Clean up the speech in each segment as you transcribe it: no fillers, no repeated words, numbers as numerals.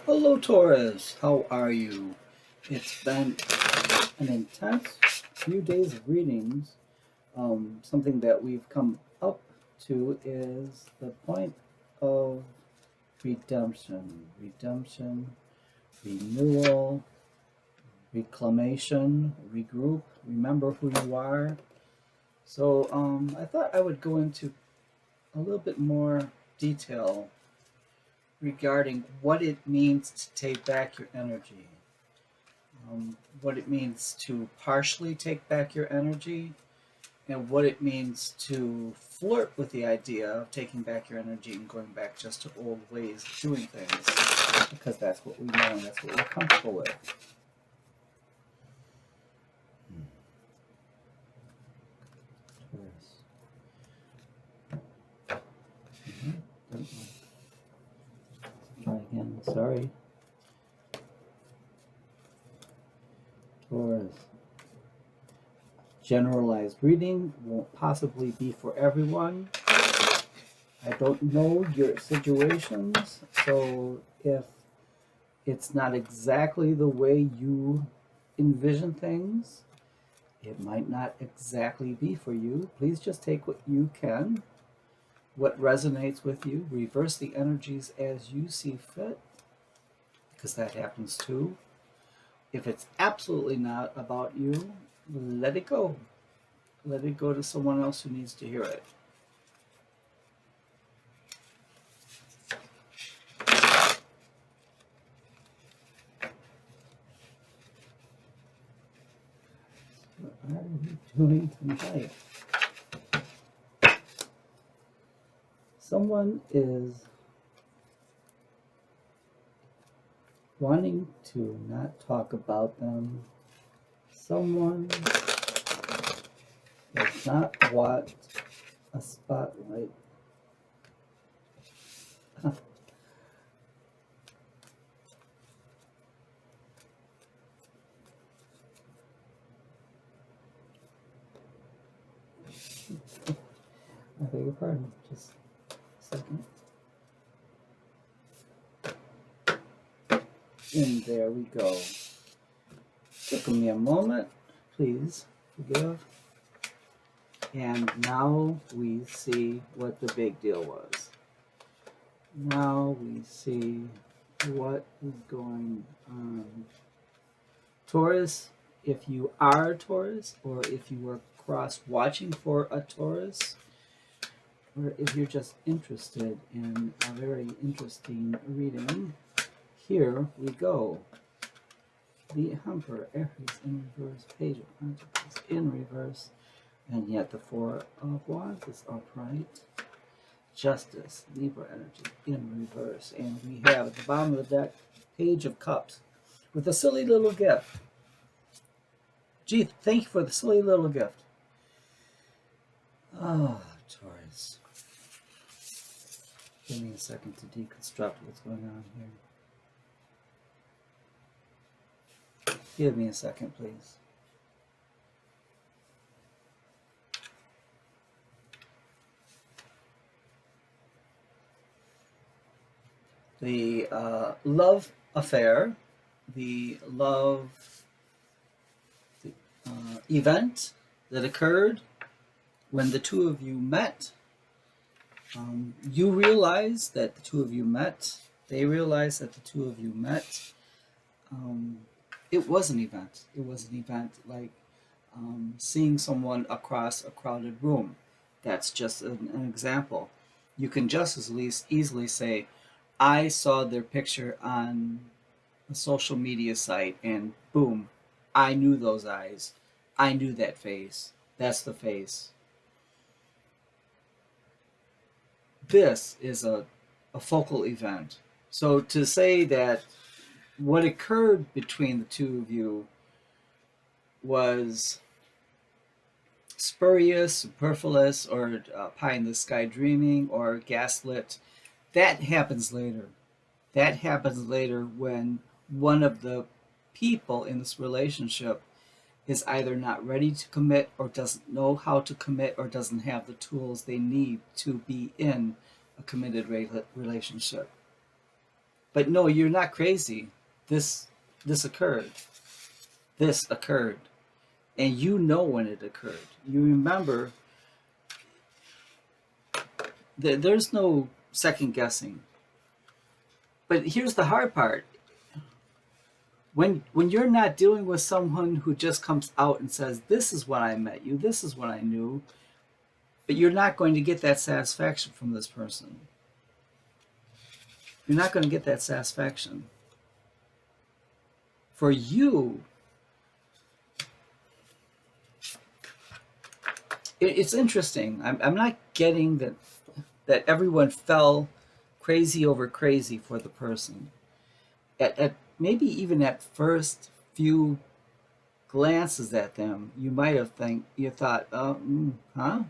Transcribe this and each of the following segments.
Hello, Taurus. How are you? It's been an intense few days of readings. Something that we've come up to is the point of redemption, renewal, reclamation, regroup, remember who you are. So I thought I would go into a little bit more detail regarding what it means to take back your energy. What it means to partially take back your energy, and what it means to flirt with the idea of taking back your energy and going back just to old ways of doing things, because that's what we know and that's what we're comfortable with. Try again. Sorry. Taurus. Generalized reading won't possibly be for everyone. I don't know your situations, so if it's not exactly the way you envision things, it might not exactly be for you. Please just take what you can, what resonates with you, reverse the energies as you see fit, because that happens too. If it's absolutely not about you, let it go. Let it go to someone else who needs to hear it. What are you doing tonight? Someone is wanting to not talk about them. Someone does not want a spotlight. I beg your pardon, just a second. And there we go. Took me a moment, please forgive. And now we see what the big deal was. Now we see what is going on. Taurus, if you are a Taurus, or if you were cross-watching for a Taurus, or if you're just interested in a very interesting reading, here we go. The Emperor, Aries in reverse, Page of Pentacles in reverse, and yet the Four of Wands is upright. Justice, Libra energy in reverse, and we have at the bottom of the deck, Page of Cups, with a silly little gift. Gee, thank you for the silly little gift. Ah, Taurus. Give me a second to deconstruct what's going on here. Give me a second, please. The love affair, the love event that occurred when the two of you met. You realize that the two of you met. They realize that the two of you met. It was an event. It was an event like seeing someone across a crowded room. That's just an example. You can just as easily say, I saw their picture on a social media site and boom, I knew those eyes. I knew that face. That's the face. This is a focal event. So to say that what occurred between the two of you was spurious, superfluous, or pie in the sky dreaming, or gaslit, that happens later. That happens later when one of the people in this relationship is either not ready to commit, or doesn't know how to commit, or doesn't have the tools they need to be in a committed relationship. But no, you're not crazy. This this occurred. This occurred. And you know when it occurred. You remember that there's no second guessing. But here's the hard part. When you're not dealing with someone who just comes out and says, this is when I met you, this is when I knew, but you're not going to get that satisfaction from this person. You're not going to get that satisfaction. For you, it's interesting. I'm not getting that everyone fell crazy over crazy for the person. At maybe even at first few glances at them, you might have thought, oh, huh?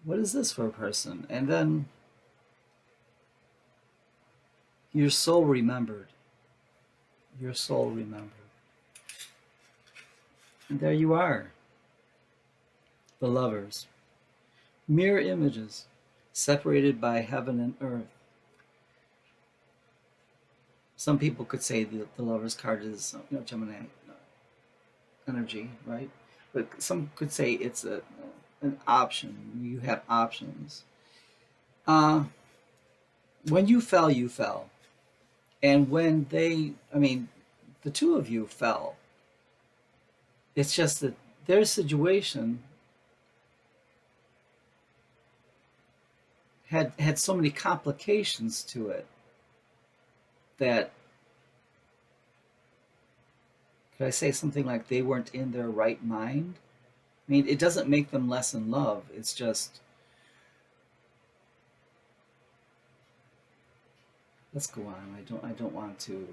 What is this for a person? And then your soul remembered. Your soul remembered. And there you are. The lovers. Mirror images, separated by heaven and earth. Some people could say the lover's card is Gemini energy, right? But some could say it's an option. You have options. When you fell, you fell. And when the two of you fell, it's just that their situation had so many complications to it that, could I say something like they weren't in their right mind? I mean, it doesn't make them less in love. It's just, let's go on. I don't want to.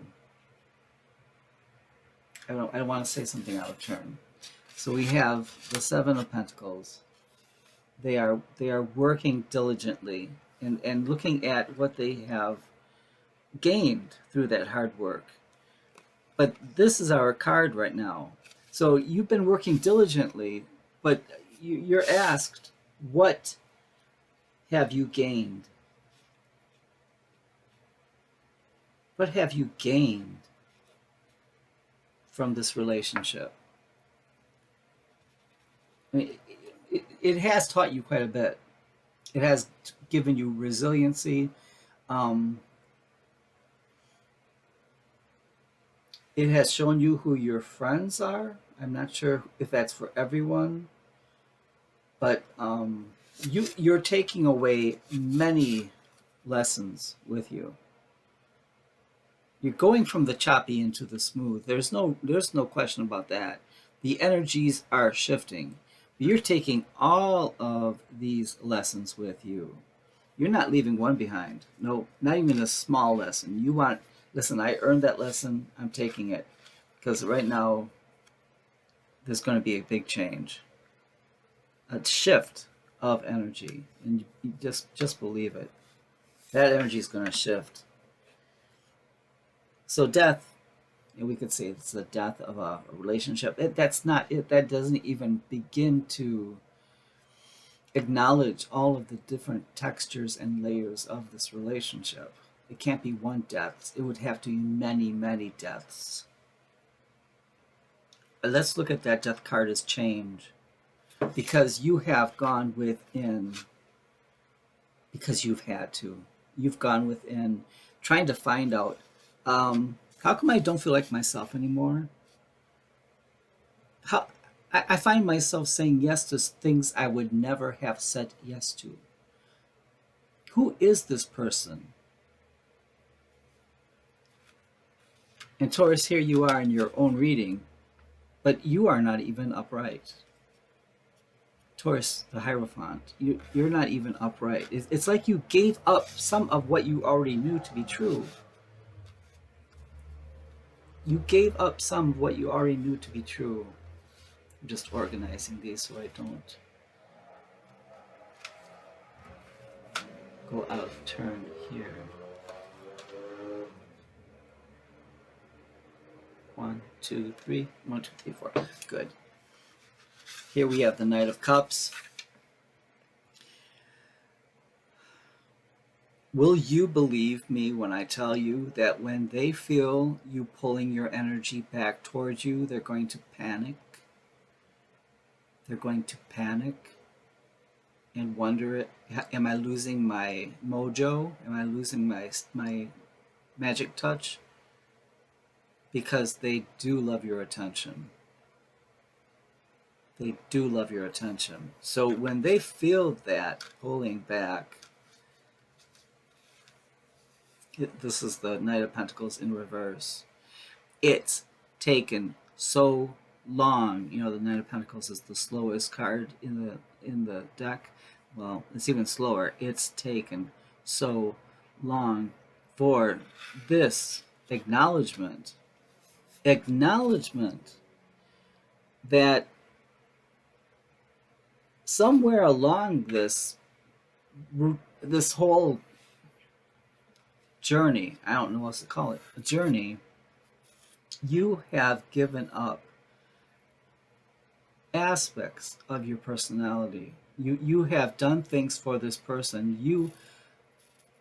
I don't want to say something out of turn. So we have the Seven of Pentacles. They are working diligently and looking at what they have gained through that hard work. But this is our card right now. So you've been working diligently, but you're asked, what have you gained? What have you gained from this relationship? I mean, it has taught you quite a bit. It has given you resiliency. It has shown you who your friends are. I'm not sure if that's for everyone, but you're taking away many lessons with you. You're going from the choppy into the smooth. There's no question about that. The energies are shifting. You're taking all of these lessons with you. You're not leaving one behind. No, not even a small lesson. You want, listen, I earned that lesson. I'm taking it. Because right now, there's going to be a big change. A shift of energy. And you just believe it. That energy is going to shift. So death, we could say it's the death of a relationship. That's not it. That doesn't even begin to acknowledge all of the different textures and layers of this relationship. It can't be one death. It would have to be many, many deaths. Let's look at that death card as change. Because you have gone within, because you've had to. You've gone within, trying to find out, how come I don't feel like myself anymore? I find myself saying yes to things I would never have said yes to. Who is this person? And Taurus, here you are in your own reading, but you are not even upright. Taurus, the Hierophant, you're not even upright. It's like you gave up some of what you already knew to be true. You gave up some of what you already knew to be true. I'm just organizing these so I don't go out of turn here. 1, 2, 3. 1, 2, 3, 4. Good. Here we have the Knight of Cups. Will you believe me when I tell you that when they feel you pulling your energy back towards you, they're going to panic? They're going to panic and wonder, am I losing my mojo? Am I losing my magic touch? Because they do love your attention. They do love your attention. So when they feel that pulling back, this is the Knight of Pentacles in reverse. It's taken so long. You know, the Knight of Pentacles is the slowest card in the deck. Well, it's even slower. It's taken so long for this acknowledgement that somewhere along this whole journey, I don't know what to call it, a journey, you have given up aspects of your personality. You have done things for this person.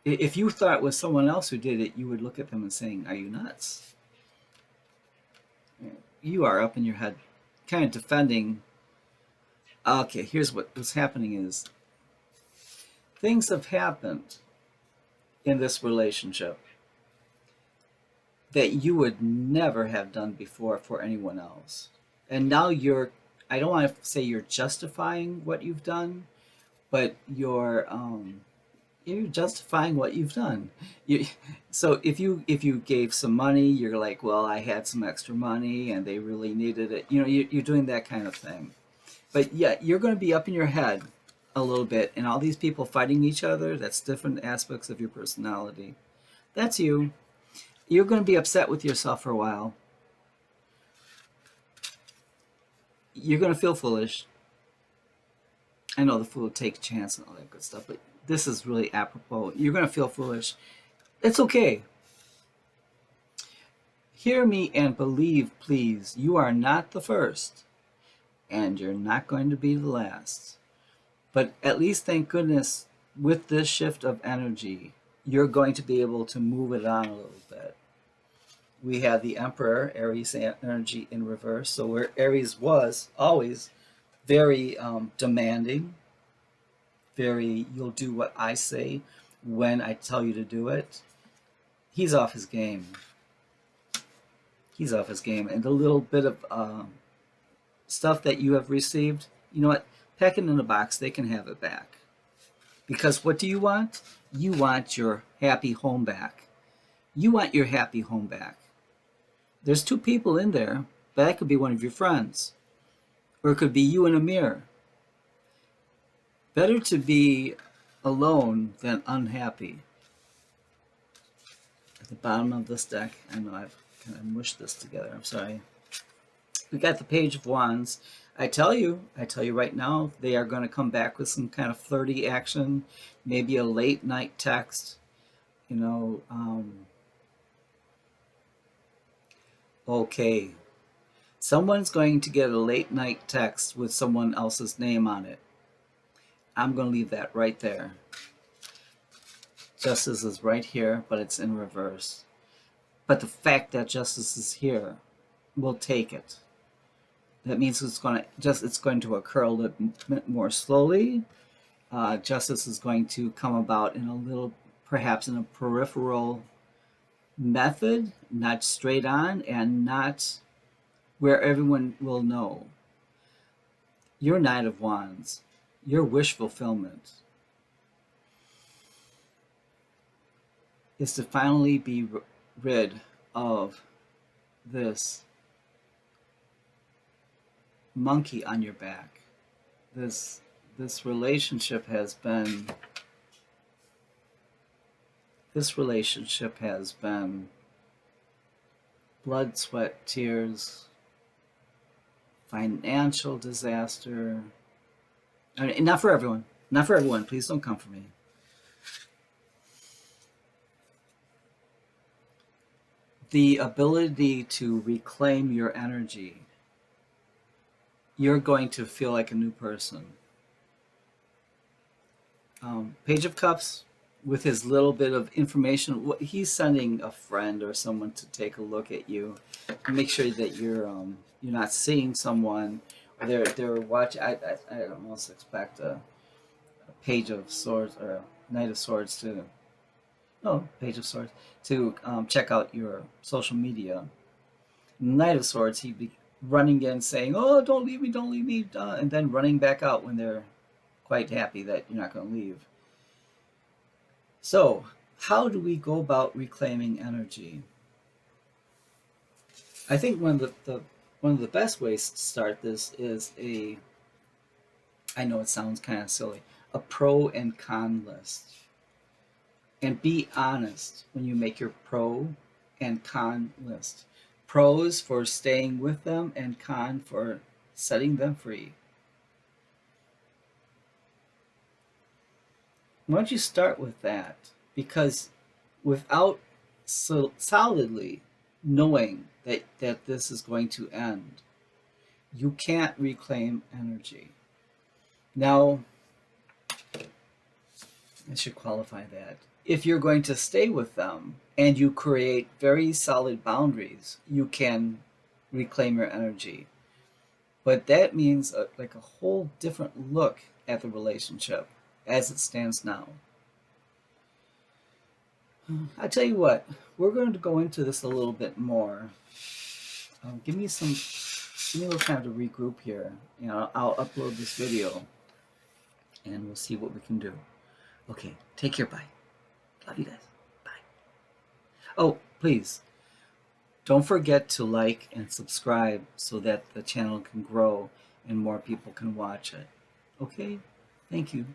If you thought it was someone else who did it, you would look at them and saying, "Are you nuts?" You are up in your head, kind of defending. Okay, here's what's happening is things have happened in this relationship that you would never have done before for anyone else. And now I don't want to say you're justifying what you've done, but you're justifying what you've done. So if you gave some money, you're like, well, I had some extra money and they really needed it. You know, you're doing that kind of thing. But yeah, you're going to be up in your head a little bit, and all these people fighting each other, that's different aspects of your personality. That's you. You're going to be upset with yourself for a while. You're going to feel foolish. I know the fool will take a chance and all that good stuff, but this is really apropos. You're going to feel foolish. It's okay. Hear me and believe, please. You are not the first, and you're not going to be the last. But at least, thank goodness, with this shift of energy, you're going to be able to move it on a little bit. We have the Emperor, Aries energy in reverse. So where Aries was always very demanding, very, you'll do what I say when I tell you to do it. He's off his game. He's off his game. And the little bit of stuff that you have received, you know what? Pack it in a box. They can have it back. Because what do you want? You want your happy home back. You want your happy home back. There's two people in there, but that could be one of your friends. Or it could be you in a mirror. Better to be alone than unhappy. At the bottom of this deck, I know I've kind of mushed this together, I'm sorry. We got the Page of Wands. I tell you right now, they are going to come back with some kind of flirty action, maybe a late night text, you know. Okay, someone's going to get a late night text with someone else's name on it. I'm going to leave that right there. Justice is right here, but it's in reverse. But the fact that justice is here, we'll take it. That means it's going to occur a little bit more slowly. Justice is going to come about in a little, perhaps in a peripheral method, not straight on, and not where everyone will know. Your Knight of Wands, your wish fulfillment, is to finally be rid of this monkey on your back. This relationship has been blood, sweat, tears, financial disaster. I mean, not for everyone. Not for everyone. Please don't come for me. The ability to reclaim your energy. You're going to feel like a new person. Page of Cups, with his little bit of information, he's sending a friend or someone to take a look at you, make sure that you're not seeing someone. Or they're watching. I almost expect a page of swords or a knight of swords to page of swords to check out your social media. Knight of swords, he'd be running in saying, "Oh, don't leave me," and then running back out when they're quite happy that you're not going to leave. So, how do we go about reclaiming energy? I think one of the best ways to start this is I know it sounds kind of silly, a pro and con list. And be honest when you make your pro and con list. Pros for staying with them and con for setting them free. Why don't you start with that? Because without solidly knowing that this is going to end, you can't reclaim energy. Now, I should qualify that. If you're going to stay with them and you create very solid boundaries, you can reclaim your energy. But that means like a whole different look at the relationship as it stands now. I tell you what, we're going to go into this a little bit more. Give me a little time to regroup here. I'll upload this video and we'll see what we can do. Okay, take care, bye. Love you guys. Bye. Oh, please, don't forget to like and subscribe so that the channel can grow and more people can watch it. Okay? Thank you.